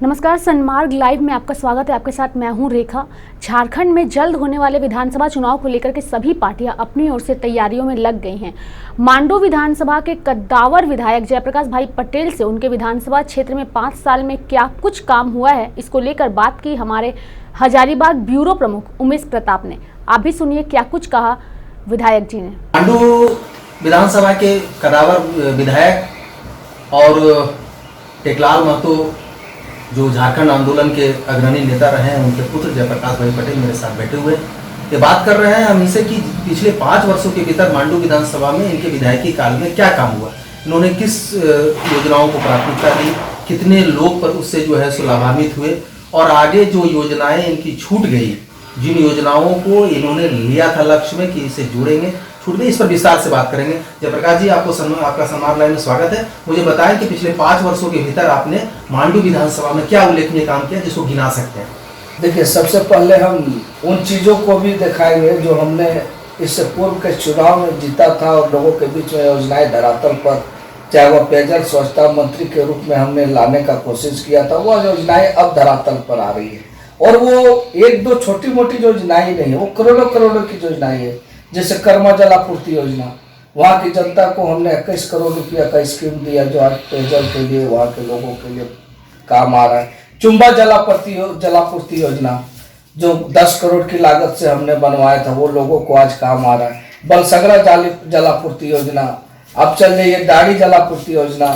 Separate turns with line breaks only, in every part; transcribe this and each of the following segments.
नमस्कार, सन्मार्ग लाइव में आपका स्वागत है। आपके साथ मैं हूं रेखा। झारखंड में जल्द होने वाले विधानसभा चुनाव को लेकर के सभी पार्टियां अपनी ओर से तैयारियों में लग गई हैं। मांडू विधानसभा के कद्दावर विधायक जयप्रकाश भाई पटेल से उनके विधानसभा क्षेत्र में 5 साल में क्या कुछ काम हुआ है, इसको लेकर बात की हमारे हजारीबाग ब्यूरो प्रमुख उमेश प्रताप ने। आप भी सुनिए क्या कुछ कहा विधायक जी ने।
मांडू विधानसभा के कद्दावर विधायक और टेकलाल महतो जो झारखंड आंदोलन के अग्रणी नेता रहे हैं, उनके पुत्र जयप्रकाश भाई पटेल मेरे साथ बैठे हुए ये बात कर रहे हैं हम इनसे कि पिछले 5 वर्षों के भीतर मांडू विधानसभा में इनके विधायकी काल में क्या काम हुआ, इन्होंने किस योजनाओं को प्राथमिकता दी, कितने लोग पर उससे जो है सो लाभान्वित हुए और आगे जो योजनाएं इनकी छूट गई, जिन योजनाओं को इन्होंने लिया था लक्ष्य में कि इसे जोड़ेंगे, छूट गई, इस पर विस्तार से बात करेंगे। जयप्रकाश जी, आपका सन्मार्ग लाइव में स्वागत है। मुझे बताएं कि पिछले 5 वर्षों के भीतर आपने मांडू विधानसभा में क्या उल्लेखनीय काम किया जिसको गिना सकते हैं?
देखिए, सबसे पहले हम उन चीज़ों को भी दिखाएंगे जो हमने इससे पूर्व के चुनाव में जीता था और लोगों के बीच में योजनाएं धरातल पर, चाहे वह पेयजल स्वच्छता मंत्री के रूप में हमने लाने का कोशिश किया था, वह योजनाएं अब धरातल पर आ रही है। और वो 1-2 छोटी मोटी योजनाएं नहीं है, वो करोड़ों करोड़ों की योजनाएं है। जैसे कर्मा जलापूर्ति योजना, वहाँ की जनता को हमने 21 करोड़ रुपया का स्कीम दिया जो आज पेयजल के लिए वहाँ के लोगों के लिए काम आ रहा है। चुम्बा जलापूर्ति योजना जो 10 करोड़ की लागत से हमने बनवाया था, वो लोगों को आज काम आ रहा है। बलसगरा जलापूर्ति योजना, अब चल रही है दाढ़ी जलापूर्ति योजना।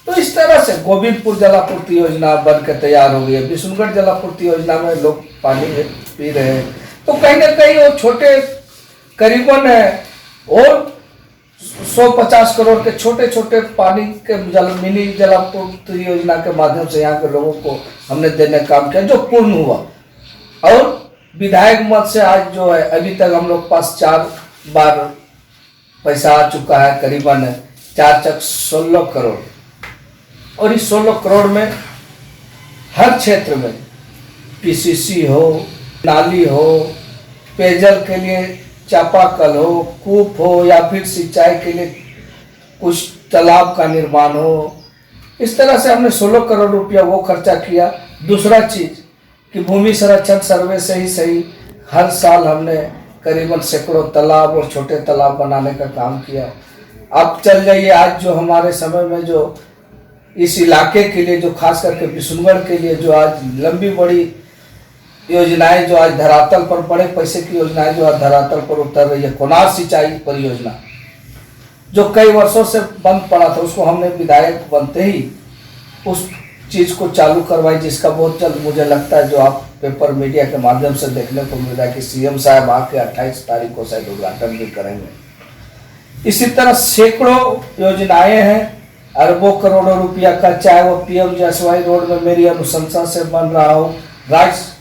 तो इस तरह से गोविंदपुर जलापूर्ति योजना बन के तैयार हो गई है। विष्णुगढ़ जलापूर्ति योजना में लोग पानी पी रहे हैं। तो कहीं ना कहीं वो छोटे करीबन है और 150 करोड़ के छोटे छोटे पानी के मिनी जलापूर्ति योजना के माध्यम से यहाँ के लोगों को हमने देने का काम किया जो पूर्ण हुआ। और विधायक मत से आज जो है अभी तक हम लोग पास 4 बार पैसा आ चुका है, करीबन 4 16 करोड़। और इस 16 करोड़ में हर क्षेत्र में पीसीसी हो, नाली हो, पेयजल के लिए चापाकल हो, कूप हो या फिर सिंचाई के लिए कुछ तालाब का निर्माण हो, इस तरह से हमने 16 करोड़ रुपया वो खर्चा किया। दूसरा चीज़ कि भूमि संरक्षण सर्वे से ही सही हर साल हमने करीबन सैकड़ों तालाब और छोटे तालाब बनाने का काम किया। अब चल जाइए, आज जो हमारे समय में जो इस इलाके के लिए, जो खास करके विष्णुगढ़ के लिए जो आज लंबी बड़ी योजनाएं जो आज धरातल पर, बड़े पैसे की योजनाएं जो आज धरातल पर उतर रही है। कोनार सिंचाई परियोजना जो कई वर्षों से बंद पड़ा था, उसको हमने विधायक बनते ही उस चीज़ को चालू करवाई, जिसका बहुत जल्द मुझे लगता है जो आप पेपर मीडिया के माध्यम से देखने को मिल रहा है कि सीएम साहब आके 28 तारीख को शायद उद्घाटन भी करेंगे। इसी तरह सैकड़ों योजनाएं हैं, अरबों करोड़ों रुपया का, चाहे वो पीएम जसवाई रोड में मेरी अनुशंसा से बन रहा हो, राज्य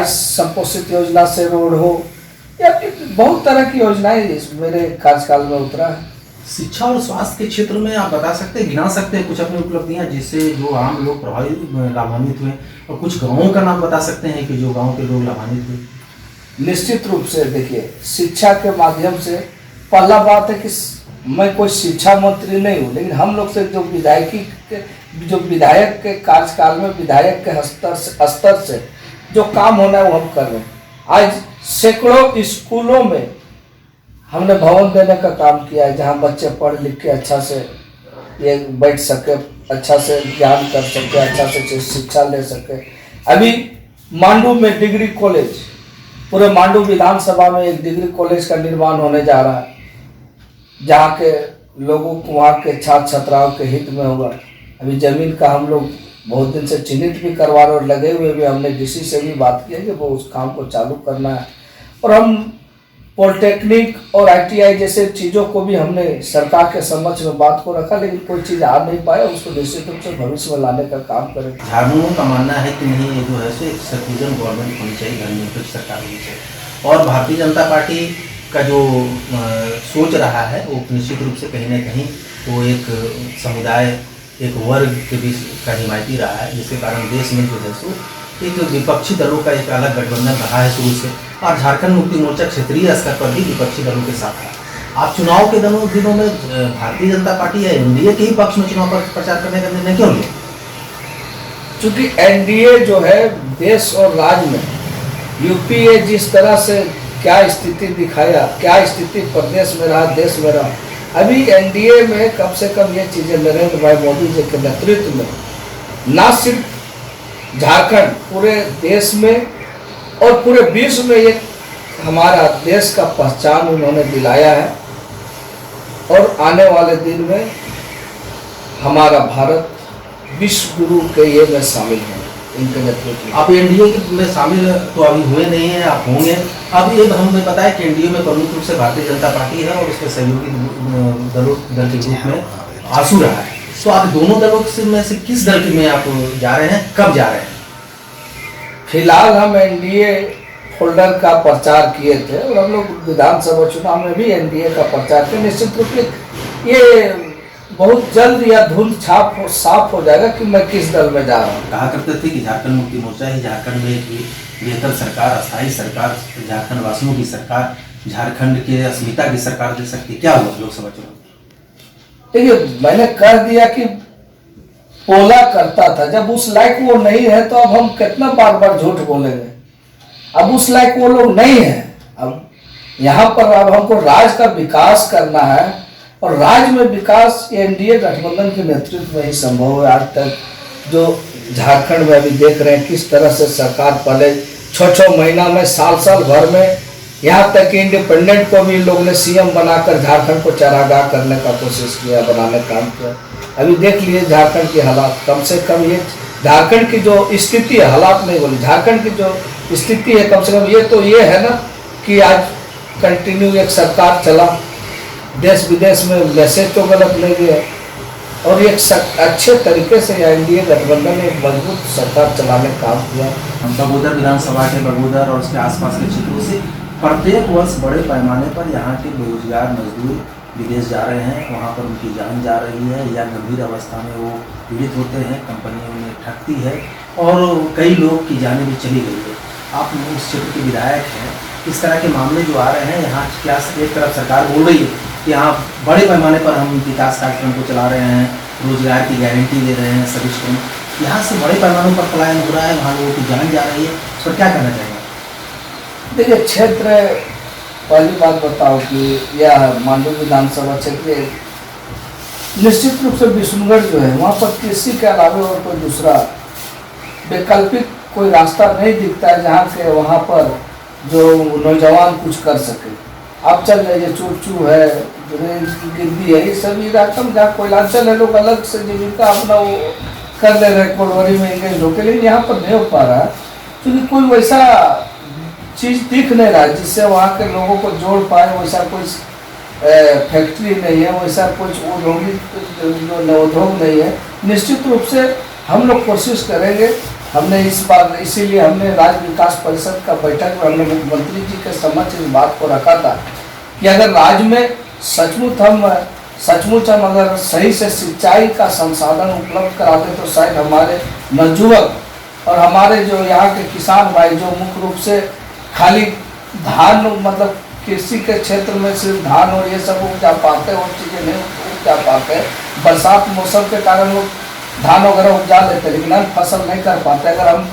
संपोषित योजना से रोड हो, या फिर बहुत तरह की योजनाएं मेरे कार्यकाल में उतरा है।
शिक्षा और स्वास्थ्य के क्षेत्र में आप बता सकते हैं, गिना सकते हैं कुछ अपनी उपलब्धियां जिससे जो आम लोग लाभान्वित हुए, और कुछ गाँवों का नाम बता सकते हैं कि जो गाँव के लोग लाभान्वित हुए?
निश्चित रूप से देखिए, शिक्षा के माध्यम से पहला बात है कि मैं कोई शिक्षा मंत्री नहीं हूँ, लेकिन हम लोग से जो विधायक के कार्यकाल में विधायक के स्तर से जो काम होना है वो हम कर रहे हैं। आज सैकड़ों स्कूलों में हमने भवन देने का काम किया है, जहाँ बच्चे पढ़ लिख के अच्छा से ये बैठ सके, अच्छा से ज्ञान कर सके, अच्छा से शिक्षा ले सके। अभी मांडू में डिग्री कॉलेज, पूरे मांडू विधानसभा में एक डिग्री कॉलेज का निर्माण होने जा रहा है, जहाँ के लोगों को, वहाँ के छात्र छात्राओं के हित में होगा। अभी जमीन का हम लोग बहुत दिन से चिन्हित भी करवा रहे और लगे हुए भी, हमने डीसी से भी बात की है कि वो उस काम को चालू करना है। और हम पॉलिटेक्निक और आईटीआई जैसे चीज़ों को भी हमने सरकार के समक्ष में बात को रखा, लेकिन कोई चीज़ आ नहीं पाया, उसको निश्चित रूप से भविष्य में लाने का काम करें।
झारखंड का मानना है कि नहीं, ये जो है सो एक सर्कुलर गवर्नमेंट होनी चाहिए, धर्मनिरपेक्ष सरकार होनी चाहिए। और भारतीय जनता पार्टी का जो सोच रहा है वो निश्चित रूप से कहीं ना कहीं वो एक समुदाय, एक वर्ग के बीच का हिमायती रहा है, जिसके कारण देश में जो है सो एक विपक्षी दलों का एक अलग गठबंधन रहा है शुरू से, और झारखंड मुक्ति मोर्चा क्षेत्रीय स्तर पर भी विपक्षी दलों के साथ है। आप चुनाव के दिनों में भारतीय जनता पार्टी या एनडीए के ही पक्ष में चुनाव पर प्रचार करने का निर्णय क्यों लिया?
चूंकि एनडीए जो है देश और राज्य में यूपीए जिस तरह से क्या स्थिति दिखाया, क्या स्थिति प्रदेश में रहा, देश में रहा, अभी एनडीए में कम से कम ये चीज़ें नरेंद्र भाई मोदी जी के नेतृत्व में ना सिर्फ झारखंड, पूरे देश में और पूरे विश्व में एक हमारा देश का पहचान उन्होंने दिलाया है। और आने वाले दिन में हमारा भारत विश्व गुरु के ये में शामिल है इनके नेतृत्व में।
आप एनडीए में शामिल तो अभी हुए नहीं हैं, आप होंगे। अब ये हमें पता है कि एनडीए में प्रमुख रूप से भारतीय जनता पार्टी है और उसके सहयोगी दल के रूप में आंसू रहा है। तो आप दोनों दलों में से किस दल में आप जा रहे हैं, कब जा रहे हैं?
फिलहाल हम एनडीए फोल्डर का प्रचार किए थे और हम लोग विधानसभा चुनाव में भी एनडीए का प्रचार किया। निश्चित रूप से ये बहुत जल्द या धुंध छाप साफ हो जाएगा कि मैं किस दल में जा रहा हूँ।
कहा करते थे कि झारखंड मुक्ति मोर्चा ही झारखंड में एक बेहतर सरकार, अस्थायी सरकार, झारखंड वासियों की सरकार, झारखंड के अस्मिता की सरकार दे सकती। क्या हुआ लोकसभा चुनाव?
देखिए, मैंने कह दिया कि बोला करता था, जब उस लायक वो नहीं है तो अब हम कितना बार बार झूठ बोलेंगे। अब उस लायक वो लोग नहीं है। अब यहाँ पर अब हमको राज्य का विकास करना है और राज्य में विकास एनडीए गठबंधन के नेतृत्व में ही संभव है। आज तक जो झारखंड में अभी देख रहे हैं किस तरह से सरकार पहले 6-6 महीना में, साल भर में, यहाँ तक कि इंडिपेंडेंट को भी लोग ने सीएम बनाकर झारखंड को चरागाह करने का कोशिश किया, बनाने का काम किया। अभी देख लिए झारखंड की हालात। कम से कम ये झारखंड की जो स्थिति है, हालात नहीं बोली, झारखंड की जो स्थिति है, कम से कम ये तो ये है ना कि आज कंटिन्यू एक सरकार चला, देश विदेश में मैसेज तो गलत नहीं गया और एक अच्छे तरीके से एनडीए गठबंधन ने एक मजबूत सरकार चलाने का काम किया।
बगोदर विधानसभा के बगोदर और उसके आसपास के क्षेत्रों से प्रत्येक वर्ष बड़े पैमाने पर यहाँ के बेरोजगार मजदूर विदेश जा रहे हैं, वहाँ पर उनकी जान जा रही है या गंभीर अवस्था में वो पीड़ित होते हैं, कंपनियों उन्हें ठगती है और कई लोग की जानें भी चली गई है। आप उस क्षेत्र के विधायक हैं, इस तरह के मामले जो आ रहे हैं यहाँ, क्या एक तरफ सरकार बोल रही है कि यहाँ बड़े पैमाने पर हम विकास कार्यक्रम को चला रहे हैं, रोजगार की गारंटी दे रहे हैं सभी श्रम, यहाँ से बड़े पैमाने पर पलायन हो रहा है, वहाँ लोगों की जान जा रही है, उस पर क्या कहना चाहेंगे?
देखिए, क्षेत्र, पहली बात बताओ कि यह मांडू विधानसभा क्षेत्र निश्चित रूप से विष्णुगढ़ जो है वहाँ पर कृषि के अलावा और कोई दूसरा वैकल्पिक कोई रास्ता नहीं दिखता है जहाँ के वहाँ पर जो नौजवान कुछ कर सके। आप चल जाइए, चूचू है, गिद्दी है, ये सभी इलाका में जहाँ कोयलांचल है, लोग अलग से जीविका अपना वो कर ले रहे, कोलवरी में इंगेज होकर, लेकिन यहाँ पर नहीं हो पा रहा है क्योंकि कोई वैसा चीज़ दिख नहीं रहा है जिससे वहाँ के लोगों को जोड़ पाए। वैसा कोई फैक्ट्री नहीं है, वैसा कुछ उद्योग नहीं है। निश्चित रूप से हम लोग कोशिश करेंगे। हमने इस बार इसीलिए हमने राज्य विकास परिषद का बैठक में हमने मुख्यमंत्री जी के समक्ष इस बात को रखा था कि अगर राज्य में सचमुच हम अगर सही से सिंचाई का संसाधन उपलब्ध कराते तो शायद हमारे नवयुवक और हमारे जो यहाँ के किसान भाई जो मुख्य रूप से खाली धान, मतलब कृषि के क्षेत्र में सिर्फ धान और ये सब उपजा पाते हैं, और चीज़ें नहीं उपजा पाते। बरसात मौसम के कारण वो धान वगैरह उपजा लेते हैं लेकिन अन्य फसल नहीं कर पाते। अगर हम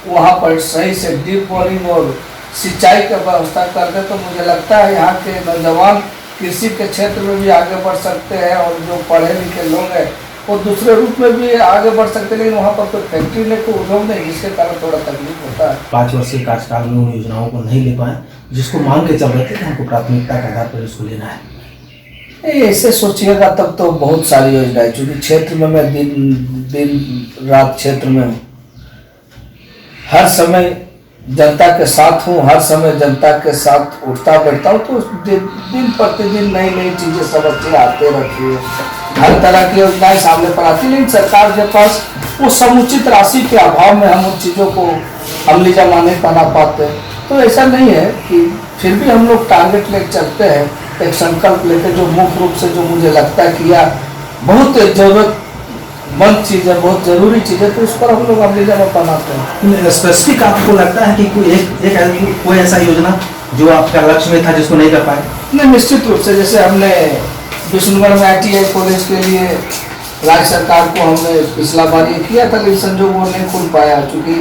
वहाँ पर सही से डीप बोरिंग और सिंचाई की व्यवस्था करते तो मुझे लगता है यहाँ के नौजवान कृषि के क्षेत्र में भी आगे बढ़ सकते हैं और जो पढ़े लिखे लोग हैं वो दूसरे रूप में भी आगे बढ़ सकते हैं। लेकिन वहाँ पर कोई फैक्ट्री नहीं, कोई उद्योग नहीं, जिसके कारण थोड़ा तकलीफ होता है।
5 वर्षीय कार्यकाल में उन योजनाओं को नहीं ले पाए जिसको मांग के चल रहे थे कि हमको प्राथमिकता के आधार पर इसको लेना है।
ऐसे सोचिएगा तब तो बहुत सारी योजनाएं, चूँकि क्षेत्र में मैं दिन रात क्षेत्र में हूँ, हर समय जनता के साथ हूँ, हर समय जनता के साथ उठता बैठता हूँ, तो दिन प्रतिदिन नई नई चीज़ें समझते आते रहती है। हर तरह की योजनाएं सामने पर आती है, लेकिन सरकार के पास वो समुचित राशि के अभाव में हम उन चीज़ों को अमली जमा नहीं बना पाते। तो ऐसा नहीं है कि फिर भी हम लोग टारगेट लेकर चलते हैं, एक संकल्प लेकर, जो मुख्य रूप से जो मुझे लगता है कि यह बहुत जरूरतमंद चीज़ है, बहुत ज़रूरी चीज़ है, तो उस पर हम लोग अमली जमा बनाते हैं।
स्पेसिफिक आपको लगता है कि कोई ऐसा योजना जो आपका लक्ष्य में था जिसको नहीं कर पाए?
नहीं, निश्चित रूप से जैसे हमने विष्णुगढ़ में ITI कॉलेज के लिए राज्य सरकार को हमने पिछला बार ये किया था, लेकिन संजोग वो नहीं खुल पाया, क्योंकि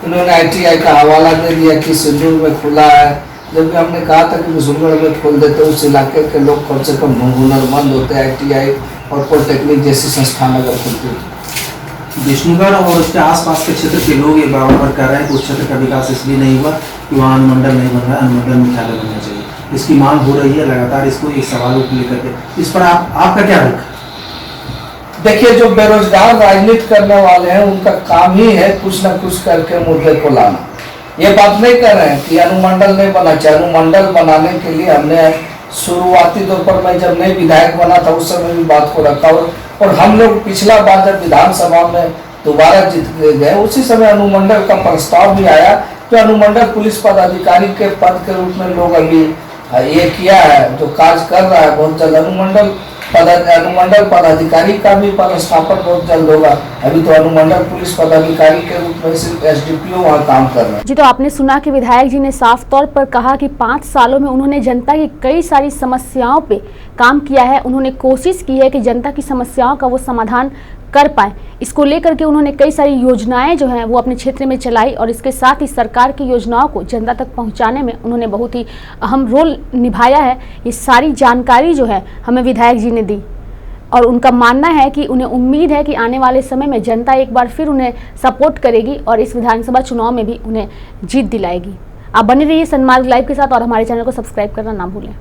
इन्होंने ITI का हवाला दे दिया कि सिंदूर में खुला है, जबकि हमने कहा था कि विशुनगढ़ में खोल देते, उस इलाके के लोग कम से कम हुनरमंद होते, ITI और पॉलिटेक्निक जैसी संस्थान अगर खुलती।
विष्णुगढ़ और उसके आसपास के क्षेत्र के लोग ये बराबर कर रहे हैं कि उस क्षेत्र का विकास इसलिए नहीं हुआ कि वहाँ अनुमंडल नहीं बन रहा है, अनुमंडल मुख्यालय बनना चाहिए। इसकी मांग हो रही है लगातार, इसको एक सवालों को लेकर के, इस पर आपका क्या रुख?
देखिए, जो बेरोजगार राजनीति करने वाले हैं उनका काम ही है कुछ न कुछ करके मुद्दे को लाना। ये बात नहीं कर रहे हैं कि अनुमंडल नहीं बना चाहिए। अनुमंडल बनाने के लिए हमने शुरुआती तौर पर, मैं जब नई विधायक बना था उस समय भी बात को रखा, और हम लोग पिछला बार जब विधानसभा में दोबारा जीत गए उसी समय अनुमंडल का प्रस्ताव भी आया, जो अनुमंडल पुलिस पदाधिकारी के पद के रूप में लोग अभी ये किया है, जो कार्य कर रहा है। बहुत जल्द अनुमंडल पदाधिकारी का भी पदस्थापन बहुत जल्द होगा। अभी तो अनुमंडल पुलिस पदाधिकारी के रूप में सिर्फ SDPO वहाँ काम कर रहे हैं।
जी, तो आपने सुना कि विधायक जी ने साफ तौर पर कहा कि 5 सालों में उन्होंने जनता की कई सारी समस्याओं पे काम किया है। उन्होंने कोशिश की है कि जनता की समस्याओं का वो समाधान कर पाए। इसको लेकर के उन्होंने कई सारी योजनाएं जो हैं वो अपने क्षेत्र में चलाई, और इसके साथ ही सरकार की योजनाओं को जनता तक पहुंचाने में उन्होंने बहुत ही अहम रोल निभाया है। ये सारी जानकारी जो है हमें विधायक जी ने दी, और उनका मानना है कि उन्हें उम्मीद है कि आने वाले समय में जनता एक बार फिर उन्हें सपोर्ट करेगी और इस विधानसभा चुनाव में भी उन्हें जीत दिलाएगी। आप बने रहिए सन्मार्ग लाइव के साथ और हमारे चैनल को सब्सक्राइब करना ना भूलें।